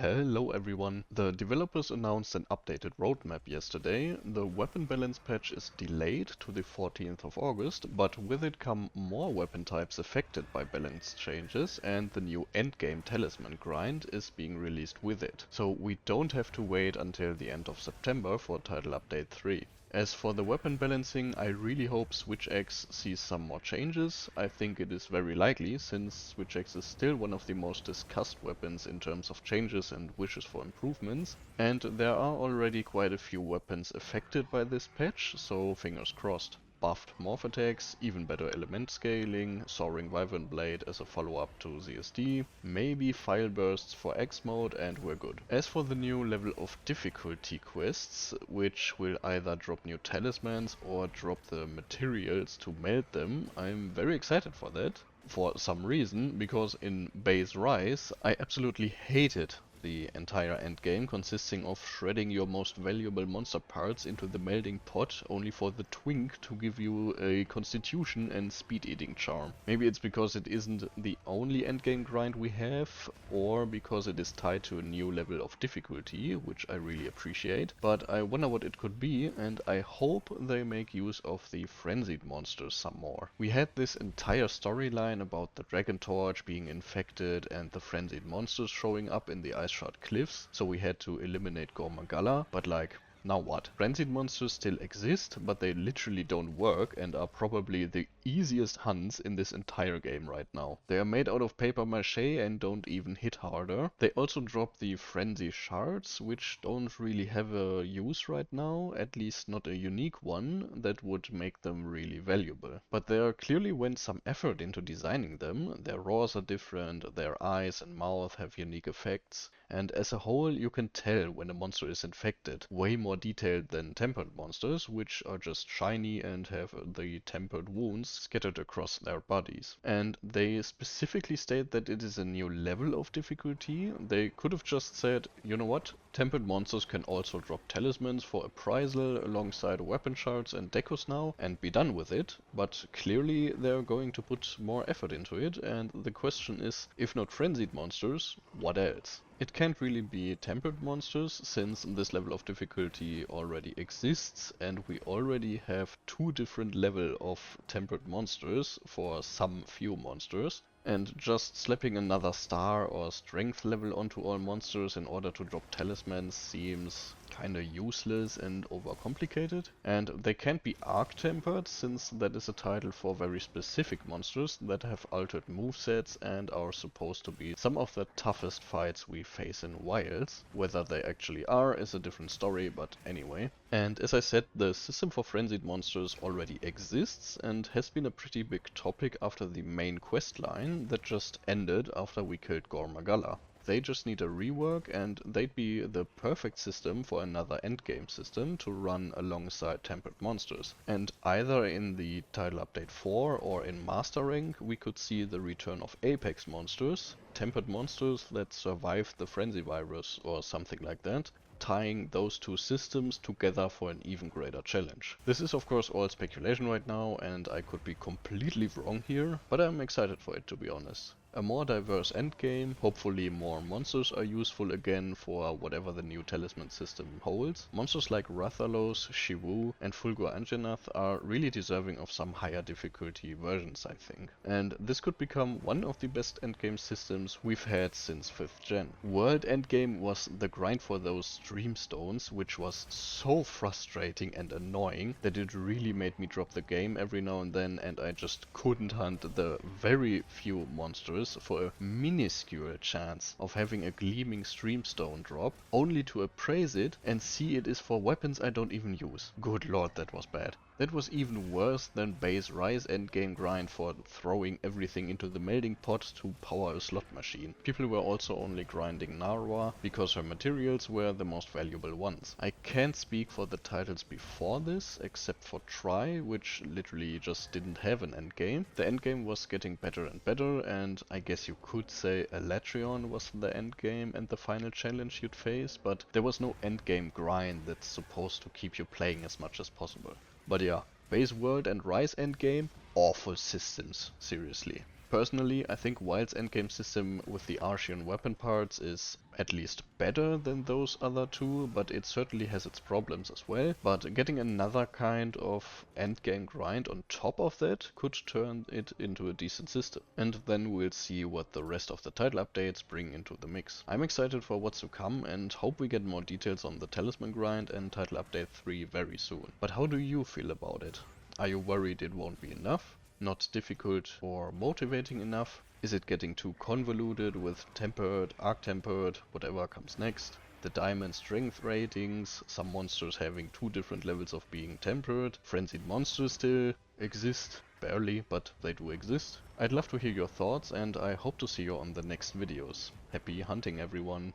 Hello everyone. The developers announced an updated roadmap yesterday. The weapon balance patch is delayed to the 14th of August, but with it come more weapon types affected by balance changes, and the new Endgame Talisman grind is being released with it. So we don't have to wait until the end of September for Title Update 3. As for the weapon balancing, I really hope Switch X sees some more changes. I think it is very likely, since Switch X is still one of the most discussed weapons in terms of changes and wishes for improvements, and there are already quite a few weapons affected by this patch, so fingers crossed. Buffed morph attacks, even better element scaling, soaring wyvern blade as a follow-up to ZSD, maybe file bursts for X mode, and we're good. As for the new level of difficulty quests, which will either drop new talismans or drop the materials to melt them, I'm very excited for that. For some reason, because in Base Rise I absolutely hated the entire endgame, consisting of shredding your most valuable monster parts into the melting pot only for the twink to give you a constitution and speed eating charm. Maybe it's because it isn't the only endgame grind we have, or because it is tied to a new level of difficulty, which I really appreciate, but I wonder what it could be, and I hope they make use of the Frenzied Monsters some more. We had this entire storyline about the Dragon Torch being infected and the Frenzied Monsters showing up in the Ice Shard Cliffs, so we had to eliminate Gormagala, but like, now what? Frenzied monsters still exist, but they literally don't work and are probably the easiest hunts in this entire game right now. They are made out of paper mache and don't even hit harder. They also drop the frenzy shards, which don't really have a use right now, at least not a unique one that would make them really valuable. But there clearly went some effort into designing them. Their roars are different, their eyes and mouth have unique effects, and as a whole you can tell when a monster is infected, way more detailed than tempered monsters, which are just shiny and have the tempered wounds scattered across their bodies. And they specifically state that it is a new level of difficulty. They could have just said, you know what, tempered monsters can also drop talismans for appraisal alongside weapon shards and decos now, and be done with it, but clearly they're going to put more effort into it, and the question is, if not frenzied monsters, what else? It can't really be tempered monsters, since this level of difficulty already exists, and we already have two different levels of tempered monsters for some few monsters. And just slapping another star or strength level onto all monsters in order to drop talismans seems kinda useless and overcomplicated. And they can't be arc-tempered, since that is a title for very specific monsters that have altered movesets and are supposed to be some of the toughest fights we face in Wilds. Whether they actually are is a different story, but anyway. And as I said, the system for frenzied monsters already exists and has been a pretty big topic after the main quest line that just ended after we killed Gormagala. They just need a rework, and they'd be the perfect system for another endgame system to run alongside tempered monsters. And either in the title update 4 or in Master Rank we could see the return of Apex monsters, tempered monsters that survive the frenzy virus or something like that, tying those two systems together for an even greater challenge. This is of course all speculation right now, and I could be completely wrong here, but I'm excited for it, to be honest. A more diverse endgame, hopefully more monsters are useful again for whatever the new talisman system holds. Monsters like Rathalos, Shivu and Fulgur Anjanath are really deserving of some higher difficulty versions, I think. And this could become one of the best endgame systems we've had since 5th gen. World Endgame was the grind for those Dreamstones, which was so frustrating and annoying that it really made me drop the game every now and then, and I just couldn't hunt the very few monsters for a minuscule chance of having a gleaming streamstone drop, only to appraise it and see it is for weapons I don't even use. Good lord, that was bad. That was even worse than Base Rise endgame grind for throwing everything into the melting pot to power a slot machine. People were also only grinding Narwa because her materials were the most valuable ones. I can't speak for the titles before this, except for Try, which literally just didn't have an endgame. The endgame was getting better and better, and I guess you could say Elatrion was the endgame and the final challenge you'd face, but there was no endgame grind that's supposed to keep you playing as much as possible. But yeah, Base World and Rise endgame, awful systems, seriously. Personally, I think Wild's endgame system with the Archean weapon parts is at least better than those other two, but it certainly has its problems as well. But getting another kind of endgame grind on top of that could turn it into a decent system. And then we'll see what the rest of the title updates bring into the mix. I'm excited for what's to come and hope we get more details on the Talisman grind and title update 3 very soon. But how do you feel about it? Are you worried it won't be enough? Not difficult or motivating enough? Is it getting too convoluted with tempered, arc-tempered, whatever comes next? The diamond strength ratings, some monsters having 2 different levels of being tempered, frenzied monsters still exist, barely, but they do exist. I'd love to hear your thoughts and I hope to see you on the next videos. Happy hunting everyone!